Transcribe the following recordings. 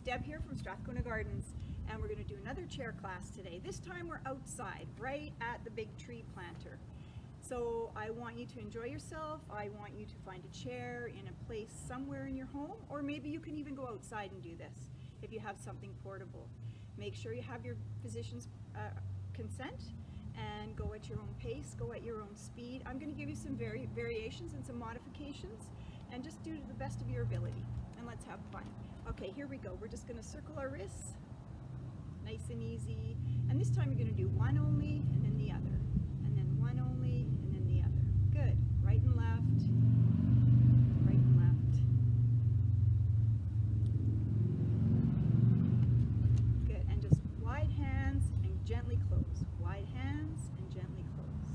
Deb here from Strathcona Gardens, and we're going to do another chair class today. This time we're outside, right at the big tree planter. So I want you to enjoy yourself. I want you to find a chair in a place somewhere in your home, or maybe you can even go outside and do this if you have something portable. Make sure you have your physician's consent and go at your own pace, go at your own speed. I'm going to give you some variations and some modifications, and just do to the best of your ability. And let's have fun. Okay, here we go. We're just going to circle our wrists, nice and easy. And this time you're going to do one only, and then the other, and then one only, and then the other. Good. Right and left, right and left. Good. And just wide hands and gently close. Wide hands and gently close.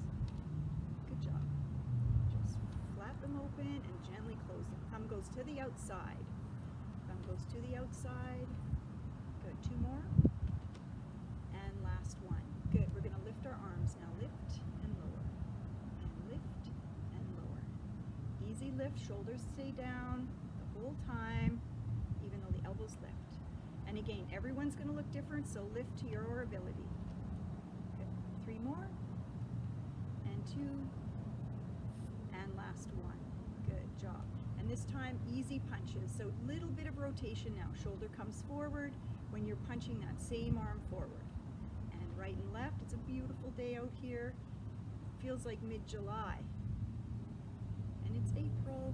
Good job. Just flap them open and gently close them. Thumb goes to the outside. Thumb goes to the outside. Good. Two more. And last one. Good. We're going to lift our arms now. Lift and lower. And lift and lower. Easy lift. Shoulders stay down the whole time, even though the elbows lift. And again, everyone's going to look different, so lift to your ability. Good. Three more. And two. And last one. Good job. And this time, easy punches. So little bit of rotation now. Shoulder comes forward when you're punching that same arm forward. And right and left. It's a beautiful day out here. Feels like mid-July. And it's April.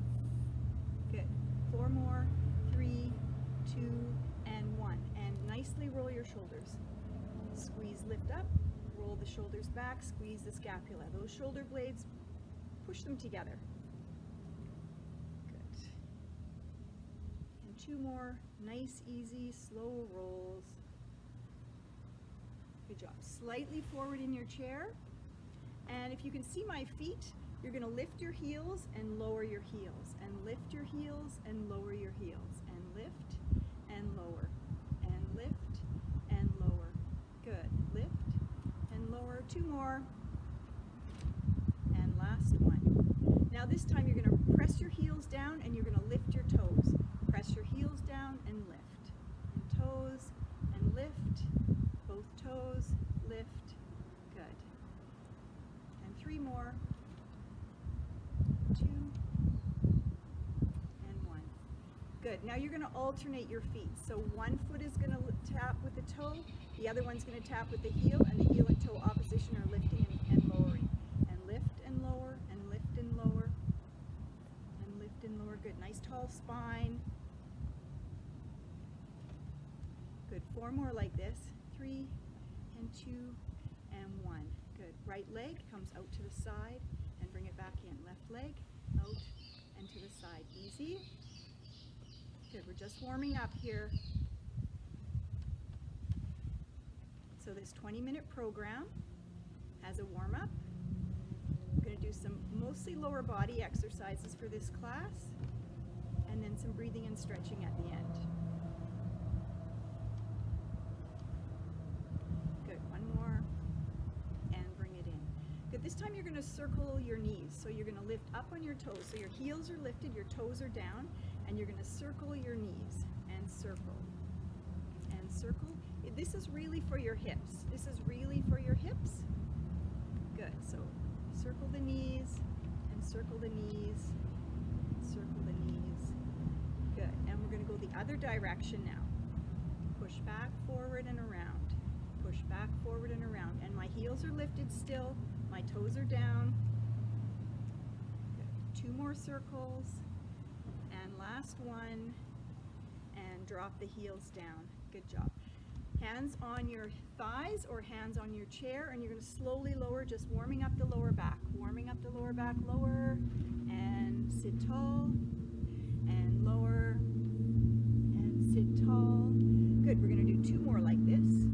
Good. Four more. Three, two, and one. And nicely roll your shoulders. Squeeze, lift up. Roll the shoulders back. Squeeze the scapula. Those shoulder blades, push them together. Two more, nice, easy, slow rolls. Good job. Slightly forward in your chair. And if you can see my feet, you're going to lift your heels and lower your heels. And lift your heels and lower your heels. And lift and lower. And lift and lower. Good. Lift and lower. Two more. And last one. Now this time you're going to press your heels down and you're going to lift your toes. Press your heels down and lift. And toes and lift. Both toes, lift. Good. And three more. Two. And one. Good. Now you're going to alternate your feet. So one foot is going to tap with the toe, the other one's going to tap with the heel, and the heel and toe opposition are lifting and lowering. And lift and lower, and lift and lower, and lift and lower. Good. Nice tall spine. Good. Four more like this. Three and two and one. Good. Right leg comes out to the side and bring it back in. Left leg out and to the side. Easy. Good. We're just warming up here. So this 20-minute program has a warm-up. We're going to do some mostly lower body exercises for this class, and then some breathing and stretching at the end. Good. One more. And bring it in. Good. This time you're going to circle your knees. So you're going to lift up on your toes. So your heels are lifted, your toes are down, and you're going to circle your knees. And circle. And circle. This is really for your hips. This is really for your hips. Good. So circle the knees, and circle the knees, circle the knees. Good. And we're going to go the other direction now. Push back, forward, and around. Push back, forward, and around. And my heels are lifted still. My toes are down. Good. Two more circles. And last one. And drop the heels down. Good job. Hands on your thighs or hands on your chair, and you're going to slowly lower, just warming up the lower back. Warming up the lower back, lower, and sit tall, and lower, and sit tall. Good. We're going to do two more like this.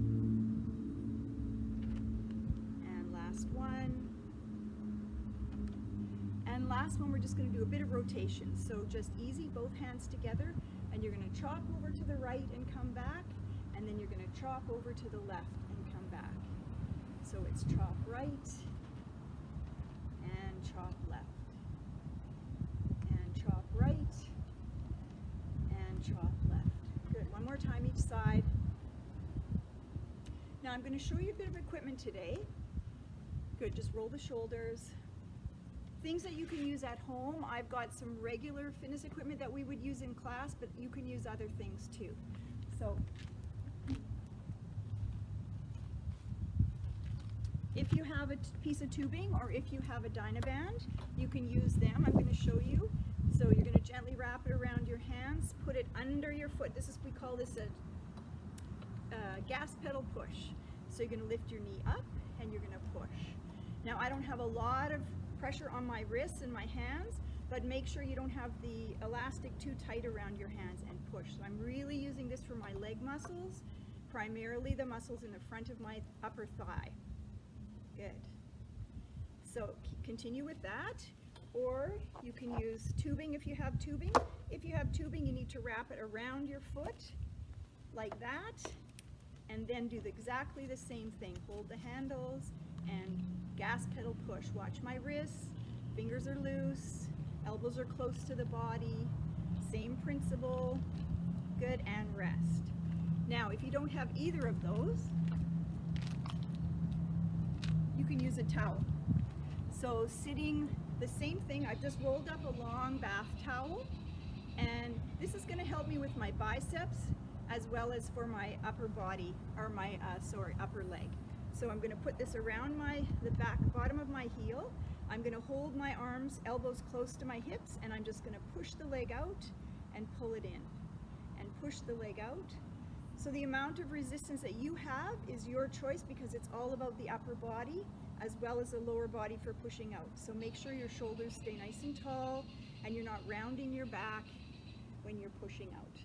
And last one. And last one, we're just going to do a bit of rotation. So just easy, both hands together, and you're going to chop over to the right and come back. And then you're going to chop over to the left and come back. So it's chop right and chop left. And chop right and chop left. Good. One more time each side. Now I'm going to show you a bit of equipment today. Good, just roll the shoulders. Things that you can use at home. I've got some regular fitness equipment that we would use in class, but you can use other things too. So if you have a piece of tubing or if you have a Dynaband, you can use them. I'm going to show you. So you're going to gently wrap it around your hands, put it under your foot. We call this a gas pedal push. So you're going to lift your knee up and you're going to push. Now I don't have a lot of pressure on my wrists and my hands, but make sure you don't have the elastic too tight around your hands and push. So I'm really using this for my leg muscles, primarily the muscles in the front of my upper thigh. Good. So continue with that, or you can use tubing if you have tubing. If you have tubing, you need to wrap it around your foot like that, and then do exactly the same thing. Hold the handles and gas pedal push. Watch my wrists, fingers are loose, elbows are close to the body. Same principle. Good, and rest. Now, if you don't have either of those, you can use a towel. So sitting, the same thing, I've just rolled up a long bath towel, and this is going to help me with my biceps as well as for my upper body, or my, upper leg. So I'm going to put this around the bottom of my heel. I'm going to hold my arms, elbows close to my hips, and I'm just going to push the leg out and pull it in, and push the leg out. So the amount of resistance that you have is your choice, because it's all about the upper body as well as the lower body for pushing out. So make sure your shoulders stay nice and tall and you're not rounding your back when you're pushing out.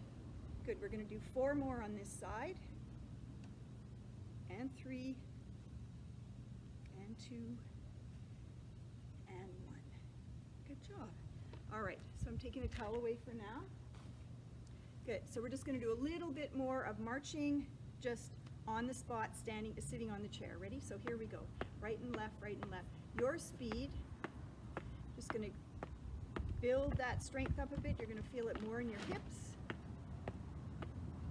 Good, we're going to do 4 more on this side, and 3, and 2, and 1. Good job. All right, so I'm taking a towel away for now. Good, so we're just going to do a little bit more of marching, just on the spot, sitting on the chair. Ready? So here we go. Right and left, right and left. Your speed. Just going to build that strength up a bit. You're going to feel it more in your hips.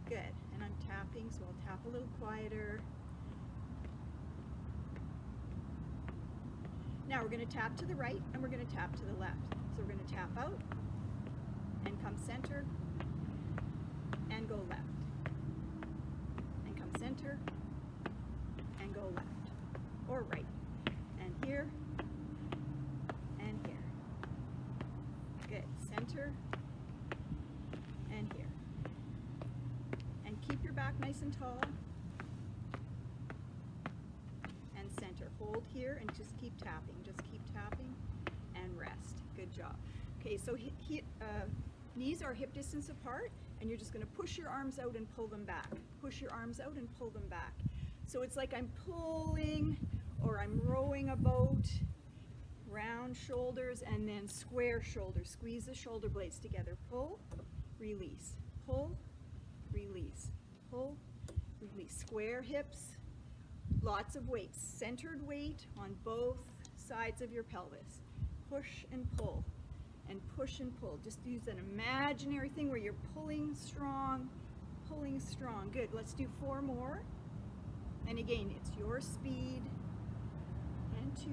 Good, and I'm tapping, so I'll tap a little quieter. Now we're going to tap to the right and we're going to tap to the left. So we're going to tap out and come center and go left, and come center and go left, or right, and here and here. Good, center and here, and keep your back nice and tall, and center. Hold here and just keep tapping, and rest. Good job. Okay, so knees are hip distance apart, and you're just going to push your arms out and pull them back. Push your arms out and pull them back. So it's like I'm pulling, or I'm rowing a boat. Round shoulders and then square shoulders. Squeeze the shoulder blades together. Pull, release. Pull, release. Pull, release. Square hips. Lots of weight. Centered weight on both sides of your pelvis. Push and pull. And push and pull. Just use an imaginary thing where you're pulling strong, pulling strong. Good. Let's do 4 more. And again, it's your speed. And 2.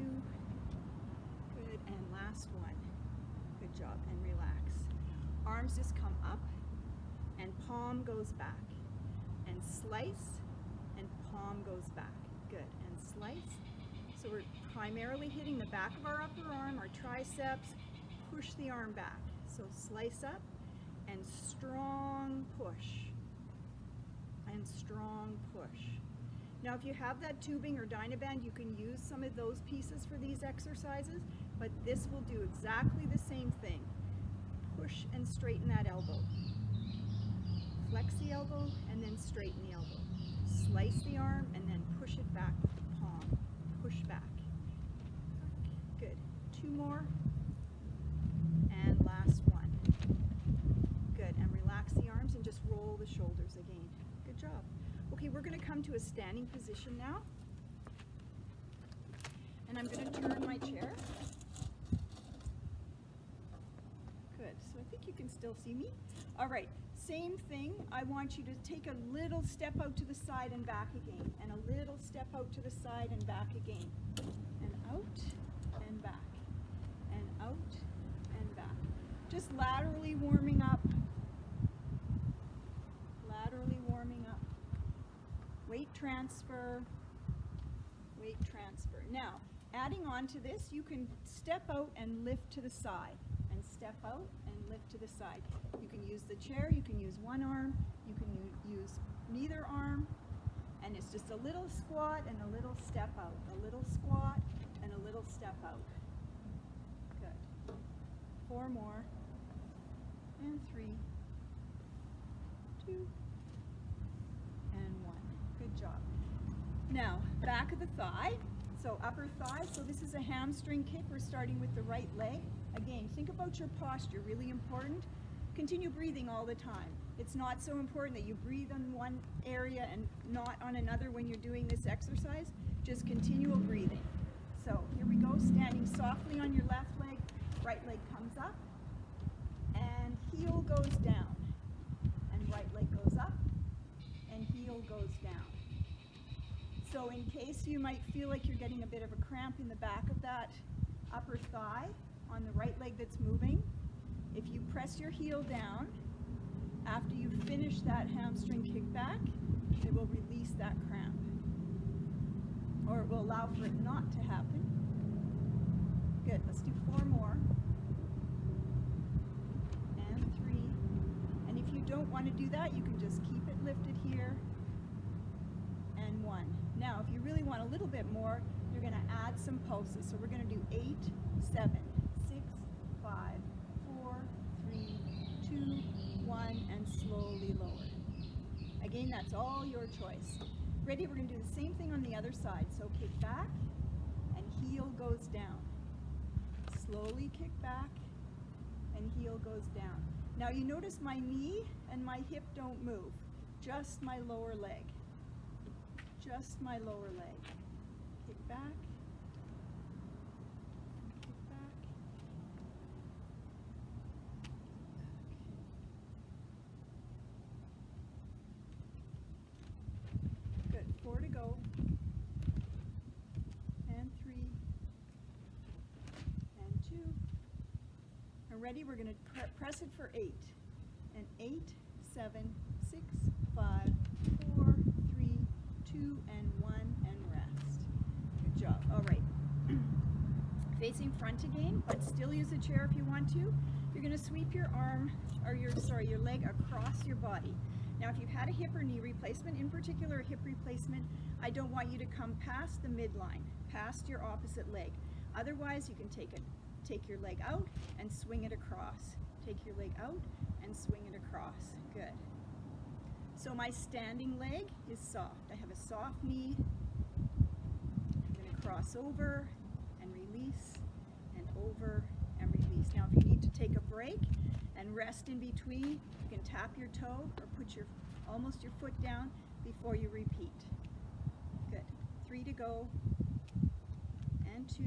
Good. And last one. Good job. And relax. Arms just come up, and palm goes back. And slice, and palm goes back. Good. And slice. So we're primarily hitting the back of our upper arm, our triceps. Push the arm back. So slice up and strong push. And strong push. Now if you have that tubing or Dynaband, you can use some of those pieces for these exercises, but this will do exactly the same thing. Push and straighten that elbow. Flex the elbow and then straighten the elbow. Slice the arm and then push it back with the palm. Push back. Good. 2 more. And last one. Good, and relax the arms and just roll the shoulders again. Good job. Okay, we're going to come to a standing position now. And I'm going to turn my chair. Good, so I think you can still see me. All right, Same thing, I want you to take a little step out to the side and back again, and a little step out to the side and back again, and out and back, and out and back. Just laterally warming up, laterally warming up. Weight transfer, weight transfer. Now, adding on to this, you can step out and lift to the side, and step out and lift to the side. You can use the chair, you can use one arm, you can use neither arm, and it's just a little squat and a little step out, a little squat and a little step out. Good. 4 more, and 3, 2, and 1. Good job. Now, back of the thigh, so upper thigh, so this is a hamstring kick. We're starting with the right leg. Again, think about your posture, really important. Continue breathing all the time. It's not so important that you breathe on one area and not on another when you're doing this exercise. Just continual breathing. So here we go, standing softly on your left leg, right leg comes up, and heel goes down, and right leg goes up, and heel goes down. So in case you might feel like you're getting a bit of a cramp in the back of that upper thigh on the right leg that's moving, if you press your heel down, after you finish that hamstring kickback, it will release that cramp. Or it will allow for it not to happen. Good, let's do 4 more. And 3. And if you don't want to do that, you can just keep it lifted here. And 1. Now, if you really want a little bit more, you're going to add some pulses. So we're going to do 8, 7, 6, 5, 4, 3, 2, 1, and slowly lower. Again, that's all your choice. Ready? We're going to do the same thing on the other side. So kick back, and heel goes down. Slowly kick back, and heel goes down. Now you notice my knee and my hip don't move, just my lower leg. Just my lower leg. Kick back, kick back. Good, 4 to go. And 3. And 2. And ready, we're going to press it for 8. And 8, 7, 6, 5, 4, 3, 2, and 1, and rest. Good job. All right. Facing front again, but still use a chair if you want to. You're going to sweep your arm, or your leg across your body. Now, if you've had a hip or knee replacement, in particular a hip replacement, I don't want you to come past the midline, past your opposite leg. Otherwise, you can take your leg out and swing it across. Take your leg out and swing it across. Good. So my standing leg is soft. I have a soft knee. I'm going to cross over and release, and over and release. Now if you need to take a break and rest in between, you can tap your toe or put almost your foot down before you repeat. Good. 3 to go, and 2,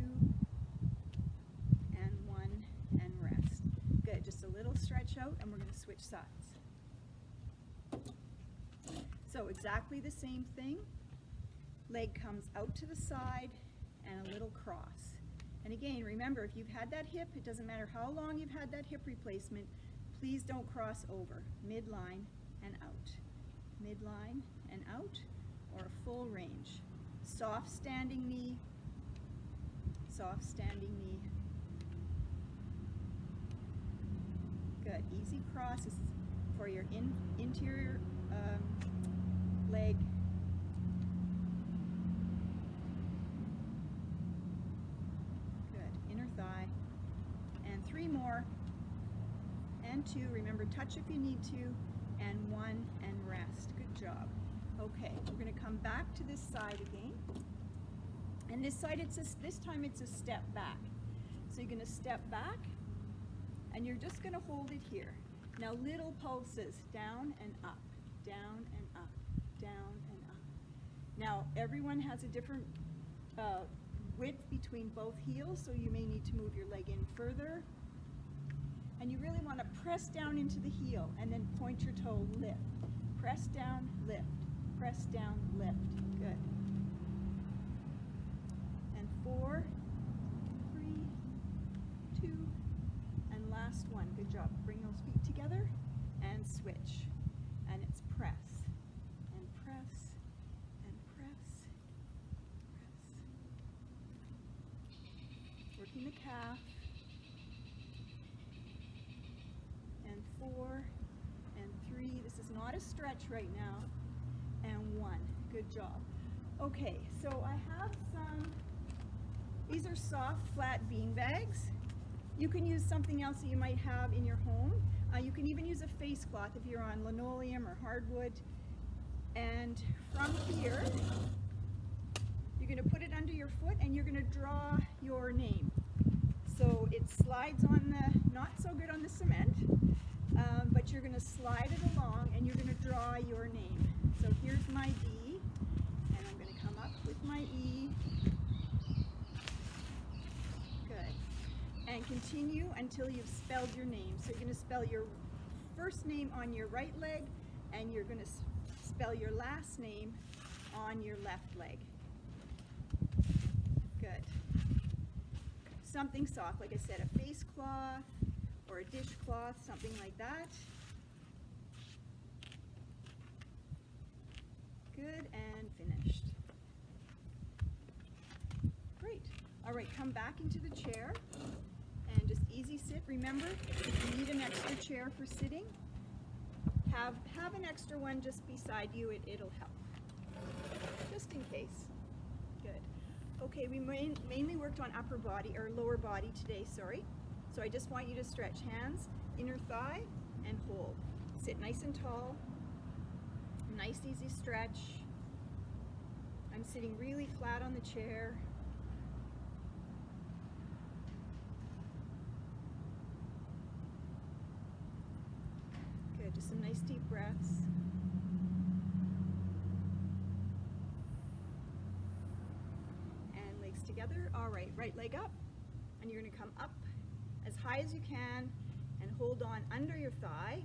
and 1, and rest. Good. Just a little stretch out, and we're going to switch sides. So exactly the same thing. Leg comes out to the side and a little cross. And again, remember, if you've had that hip, it doesn't matter how long you've had that hip replacement, please don't cross over. Midline and out. Midline and out, or a full range. Soft standing knee, soft standing knee. Good. Easy cross. This is for your interior leg. Good. Inner thigh. And 3 more. And 2. Remember, touch if you need to. And 1, and rest. Good job. Okay, we're going to come back to this side again. And this side, this time it's a step back. So you're going to step back, and you're just going to hold it here. Now little pulses, down and up, down and up, down and up. Now everyone has a different width between both heels, so you may need to move your leg in further. And you really want to press down into the heel and then point your toe, lift. Press down, lift. Press down, lift. Good. And 4, 3, 2, and last one. Good job. Bring those feet together and switch. And it's press and press and press, press. Working the calf. And 4 and 3. This is not a stretch right now. And 1. Good job. Okay, so I have these are soft, flat bean bags. You can use something else that you might have in your home. You can even use a face cloth if you're on linoleum or hardwood. And from here, you're going to put it under your foot and you're going to draw your name. So it slides on not so good on the cement, but you're going to slide it along and you're going to draw your name. So here's my D, and I'm going to come up with my E. Good. And continue until you've spelled your name. So you're going to spell your first name on your right leg, and you're going to spell your last name on your left leg. Good. Something soft, like I said, a face cloth or a dishcloth, something like that. Good, and finished. Great. All right, come back into the chair and just easy sit. Remember, if you need an extra chair for sitting, have an extra one just beside you. It'll help, just in case. Good. Okay, we mainly worked on upper body, or lower body today, sorry. So I just want you to stretch hands, inner thigh, and hold. Sit nice and tall. Nice easy stretch. I'm sitting really flat on the chair. Good, just some nice deep breaths. And legs together. All right, right leg up. And you're going to come up as high as you can and hold on under your thigh.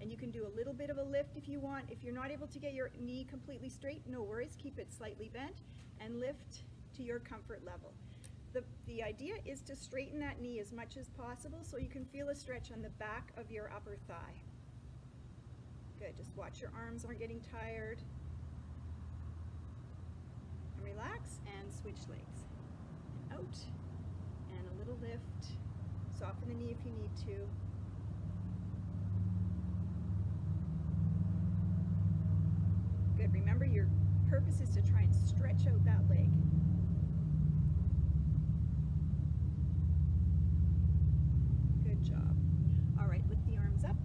And you can do a little bit of a lift if you want. If you're not able to get your knee completely straight, no worries, keep it slightly bent and lift to your comfort level. The idea is to straighten that knee as much as possible so you can feel a stretch on the back of your upper thigh. Good, just watch your arms aren't getting tired. And relax and switch legs. And out, and a little lift. Soften the knee if you need to. Good. Remember, your purpose is to try and stretch out that leg. Good job. All right, lift the arms up.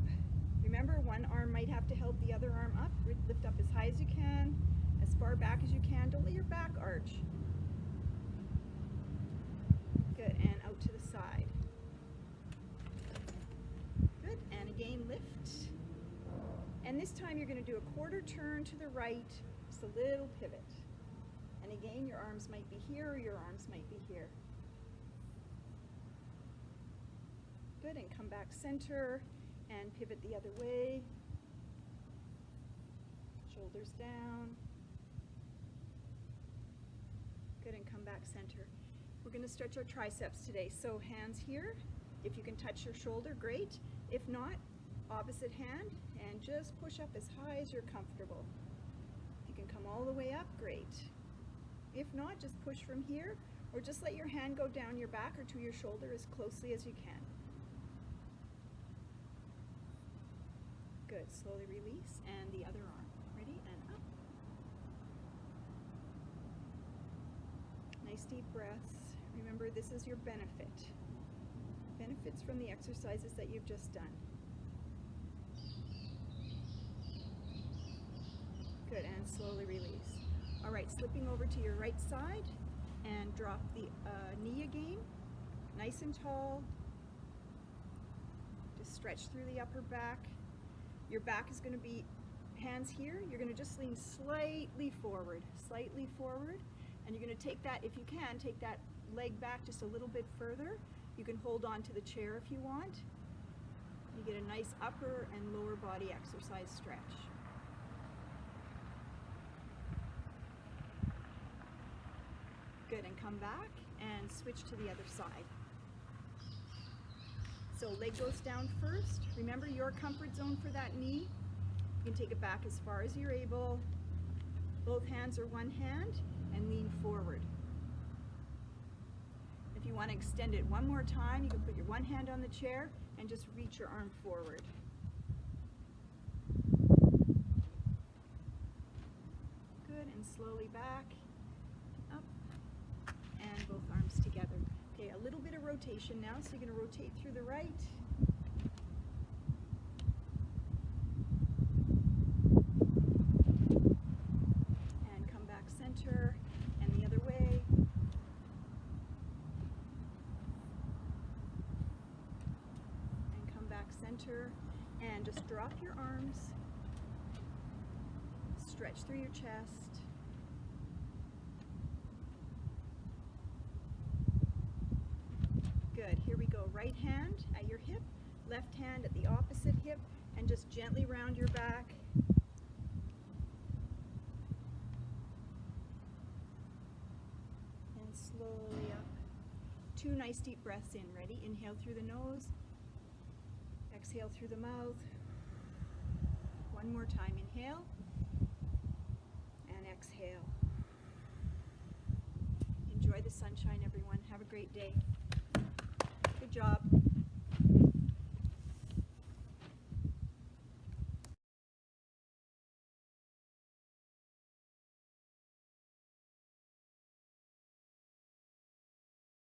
Remember, one arm might have to help the other arm up. Lift up as high as you can, as far back as you can. Don't let your back arch. Good, and out to the side. Good, and again, lift. And this time you're going to do a quarter turn to the right, just a little pivot. And again, your arms might be here or your arms might be here. Good, and come back center and pivot the other way. Shoulders down. Good, and come back center. We're going to stretch our triceps today. So hands here. If you can touch your shoulder, great. If not, opposite hand, and just push up as high as you're comfortable. If you can come all the way up, great. If not, just push from here, or just let your hand go down your back or to your shoulder as closely as you can. Good, slowly release, and the other arm. Ready, and up. Nice deep breaths. Remember, this is your benefit. Benefits from the exercises that you've just done. Good, and slowly release. All right, slipping over to your right side and drop the knee again. Nice and tall. Just stretch through the upper back. Your back is going to be hands here. You're going to just lean slightly forward, and you're going to take that, if you can, take that leg back just a little bit further. You can hold on to the chair if you want. You get a nice upper and lower body exercise stretch. Good, and come back and switch to the other side. So leg goes down first. Remember your comfort zone for that knee. You can take it back as far as you're able. Both hands or one hand, and lean forward. If you want to extend it one more time, you can put your one hand on the chair and just reach your arm forward. Good, and slowly back, up, and both arms together. Okay, a little bit of rotation now, so you're going to rotate through the right. And come back center, and the other way. And come back center, and just drop your arms. Stretch through your chest. Good, here we go. Right hand at your hip, left hand at the opposite hip, and just gently round your back. And slowly up. 2 nice deep breaths in. Ready? Inhale through the nose. Exhale through the mouth. One more time. Inhale. And exhale. Enjoy the sunshine, everyone. Have a great day. Good job.